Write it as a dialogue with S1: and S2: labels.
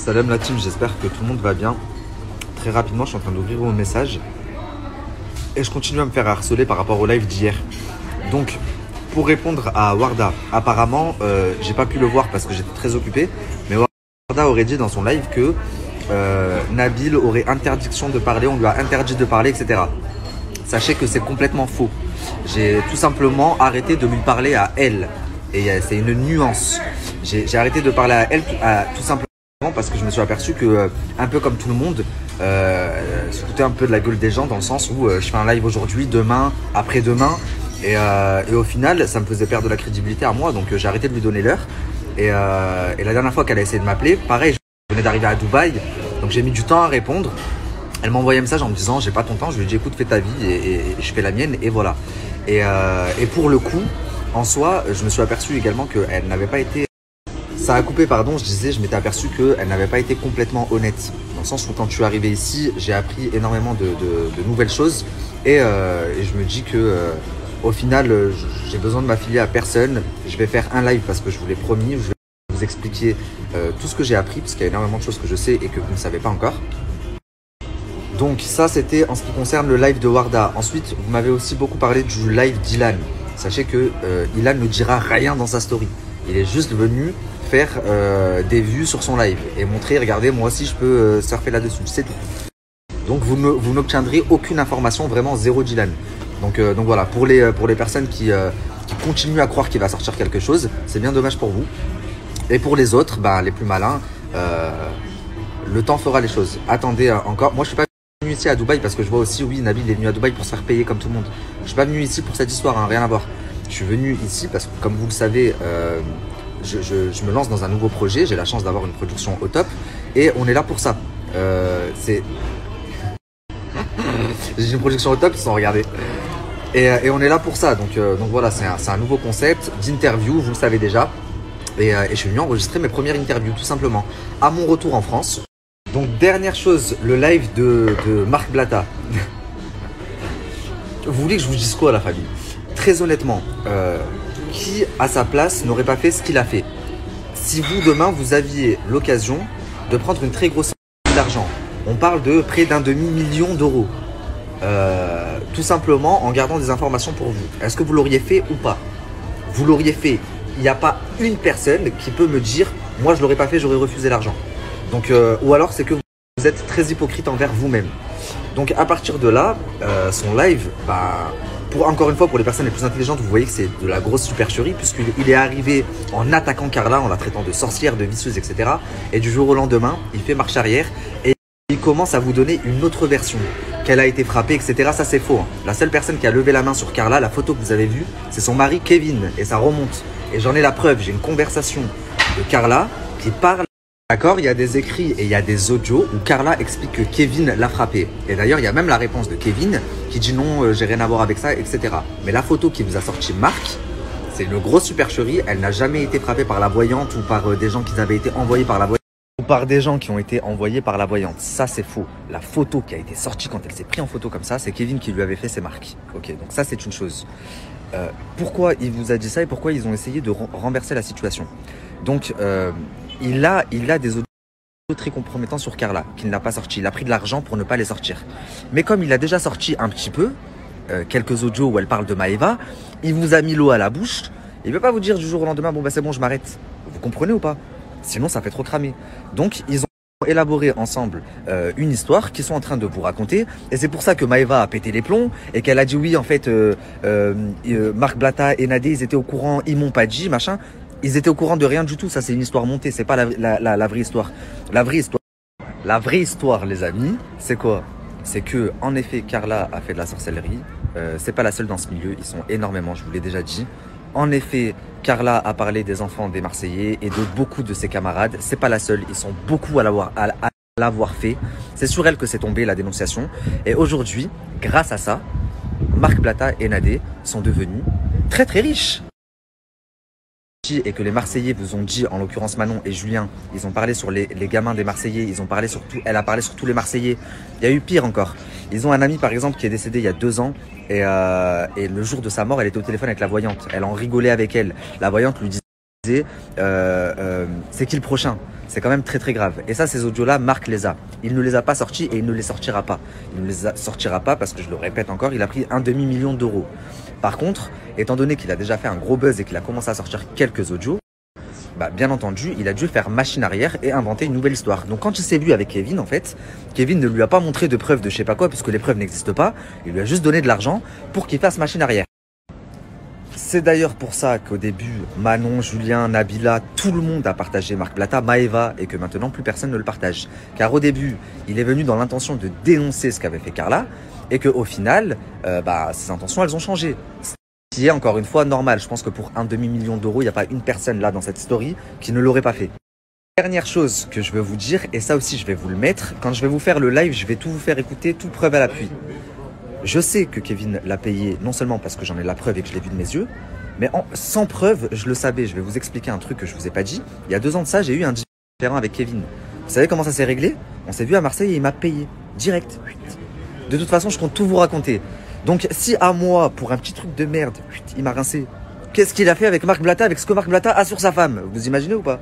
S1: Salam la team, j'espère que tout le monde va bien. Très rapidement, je suis en train d'ouvrir mon message et je continue à me faire harceler par rapport au live d'hier. Donc, pour répondre à Warda, apparemment, j'ai pas pu le voir parce que j'étais très occupé, mais Warda aurait dit dans son live que Nabil aurait interdiction de parler, on lui a interdit de parler, etc. Sachez que c'est complètement faux. J'ai tout simplement arrêté de lui parler à elle. Et c'est une nuance. J'ai arrêté de parler à elle tout simplement parce que je me suis aperçu que, un peu comme tout le monde, se foutait un peu de la gueule des gens dans le sens où je fais un live aujourd'hui, demain, après-demain. Et au final, ça me faisait perdre de la crédibilité à moi. Donc j'ai arrêté de lui donner l'heure. Et la dernière fois qu'elle a essayé de m'appeler, pareil, je venais d'arriver à Dubaï. Donc j'ai mis du temps à répondre. Elle m'a envoyé un message en me disant j'ai pas ton temps. Je lui ai dit écoute, fais ta vie et je fais la mienne. Et voilà. Et pour le coup, en soi, je me suis aperçu également qu'elle n'avait pas été… Ça a coupé, pardon, je m'étais aperçu qu'elle n'avait pas été complètement honnête. Dans le sens où quand je suis arrivé ici, j'ai appris énormément de nouvelles choses. Et je me dis que au final, j'ai besoin de m'affilier à personne. Je vais faire un live parce que je vous l'ai promis. Je vais vous expliquer tout ce que j'ai appris parce qu'il y a énormément de choses que je sais et que vous ne savez pas encore. Donc ça, c'était en ce qui concerne le live de Warda. Ensuite, vous m'avez aussi beaucoup parlé du live d'Ilan. Sachez que Ilan ne dira rien dans sa story. Il est juste venu faire des vues sur son live et montrer, regardez, moi aussi je peux surfer là-dessus, c'est tout. Donc vous n'obtiendrez aucune information, vraiment zéro d'Ilan. Donc voilà, pour les personnes qui continuent à croire qu'il va sortir quelque chose, c'est bien dommage pour vous. Et pour les autres, les plus malins, le temps fera les choses. Attendez encore, moi je suis pas venu ici à Dubaï parce que je vois aussi, oui, Nabil est venu à Dubaï pour se faire payer comme tout le monde. Je suis pas venu ici pour cette histoire, hein, rien à voir. Je suis venu ici parce que, comme vous le savez, je me lance dans un nouveau projet. J'ai la chance d'avoir une production au top et on est là pour ça. J'ai une production au top, ils sont regardés. Et on est là pour ça. Donc voilà, c'est un nouveau concept d'interview, vous le savez déjà. Et je suis venu enregistrer mes premières interviews, tout simplement, à mon retour en France. Donc dernière chose, le live de Marc Blatta. Vous voulez que je vous dise quoi, la famille? Très honnêtement, qui à sa place n'aurait pas fait ce qu'il a fait? Si vous, demain, vous aviez l'occasion de prendre une très grosse somme d'argent, on parle de près d'un demi-million d'euros, tout simplement en gardant des informations pour vous. Est-ce que vous l'auriez fait ou pas? Vous l'auriez fait. Il n'y a pas une personne qui peut me dire « moi, je ne l'aurais pas fait, j'aurais refusé l'argent ». Donc, ou alors, c'est que vous êtes très hypocrite envers vous-même. Donc, à partir de là, son live, encore une fois, pour les personnes les plus intelligentes, vous voyez que c'est de la grosse supercherie puisqu'il est arrivé en attaquant Carla, en la traitant de sorcière, de vicieuse, etc. Et du jour au lendemain, il fait marche arrière et il commence à vous donner une autre version, qu'elle a été frappée, etc. Ça, c'est faux, hein. La seule personne qui a levé la main sur Carla, la photo que vous avez vue, c'est son mari Kevin et ça remonte. Et j'en ai la preuve, j'ai une conversation de Carla qui parle. D'accord, il y a des écrits et il y a des audios où Carla explique que Kevin l'a frappé. Et d'ailleurs, il y a même la réponse de Kevin qui dit non, j'ai rien à voir avec ça, etc. Mais la photo qui vous a sorti Marc, c'est une grosse supercherie. Elle n'a jamais été frappée par la voyante ou par des gens qui avaient été envoyés par la voyante. Ou par des gens qui ont été envoyés par la voyante. Ça, c'est faux. La photo qui a été sortie quand elle s'est prise en photo comme ça, c'est Kevin qui lui avait fait, c'est Marc. Ok, donc ça, c'est une chose. Pourquoi il vous a dit ça et pourquoi ils ont essayé de renverser la situation? Donc, il a des audios très compromettants sur Carla, qu'il n'a pas sorti. Il a pris de l'argent pour ne pas les sortir. Mais comme il a déjà sorti un petit peu, quelques audios où elle parle de Maëva, il vous a mis l'eau à la bouche. Il ne veut pas vous dire du jour au lendemain, bon c'est bon, je m'arrête. Vous comprenez ou pas? Sinon, ça fait trop cramer. Donc, ils ont élaboré ensemble une histoire qu'ils sont en train de vous raconter. Et c'est pour ça que Maëva a pété les plombs et qu'elle a dit oui, en fait, Marc Blatta et Nadé, ils étaient au courant, ils m'ont pas dit, machin. Ils étaient au courant de rien du tout. Ça, c'est une histoire montée. C'est pas la vraie histoire. La vraie histoire, les amis, c'est quoi? C'est que, en effet, Carla a fait de la sorcellerie. C'est pas la seule dans ce milieu. Ils sont énormément, je vous l'ai déjà dit. En effet, Carla a parlé des enfants des Marseillais et de beaucoup de ses camarades. C'est pas la seule. Ils sont beaucoup à l'avoir fait. C'est sur elle que c'est tombé la dénonciation. Et aujourd'hui, grâce à ça, Marc Blatta et Nadé sont devenus très très riches. Et que les Marseillais vous ont dit, en l'occurrence Manon et Julien, ils ont parlé sur les gamins des Marseillais, elle a parlé sur tous les Marseillais. Il y a eu pire encore. Ils ont un ami par exemple qui est décédé il y a 2 ans et le jour de sa mort, elle était au téléphone avec la voyante. Elle en rigolait avec elle. La voyante lui disait c'est qui le prochain? C'est quand même très très grave. Et ça, ces audios-là, Marc les a. Il ne les a pas sortis et il ne les sortira pas. Il ne les sortira pas parce que, je le répète encore, il a pris un demi-million d'euros. Par contre, étant donné qu'il a déjà fait un gros buzz et qu'il a commencé à sortir quelques audios, bah, bien entendu, il a dû faire machine arrière et inventer une nouvelle histoire. Donc quand il s'est vu avec Kevin, en fait, Kevin ne lui a pas montré de preuves de je sais pas quoi, puisque les preuves n'existent pas. Il lui a juste donné de l'argent pour qu'il fasse machine arrière. C'est d'ailleurs pour ça qu'au début, Manon, Julien, Nabila, tout le monde a partagé Marc Blatta, Maëva, et que maintenant plus personne ne le partage. Car au début, il est venu dans l'intention de dénoncer ce qu'avait fait Carla, et qu'au final, ses intentions, elles ont changé. Ce qui est encore une fois normal. Je pense que pour un demi-million d'euros, il n'y a pas une personne là dans cette story qui ne l'aurait pas fait. Dernière chose que je veux vous dire, et ça aussi je vais vous le mettre, quand je vais vous faire le live, je vais tout vous faire écouter, toute preuve à l'appui. Je sais que Kevin l'a payé, non seulement parce que j'en ai la preuve et que je l'ai vu de mes yeux, mais sans preuve, je le savais. Je vais vous expliquer un truc que je vous ai pas dit. Il y a 2 ans de ça, j'ai eu un différend avec Kevin. Vous savez comment ça s'est réglé? On s'est vu à Marseille et il m'a payé. Direct. De toute façon, je compte tout vous raconter. Donc si à moi, pour un petit truc de merde, il m'a rincé, qu'est-ce qu'il a fait avec Marc Blatta, avec ce que Marc Blatta a sur sa femme? Vous imaginez ou pas?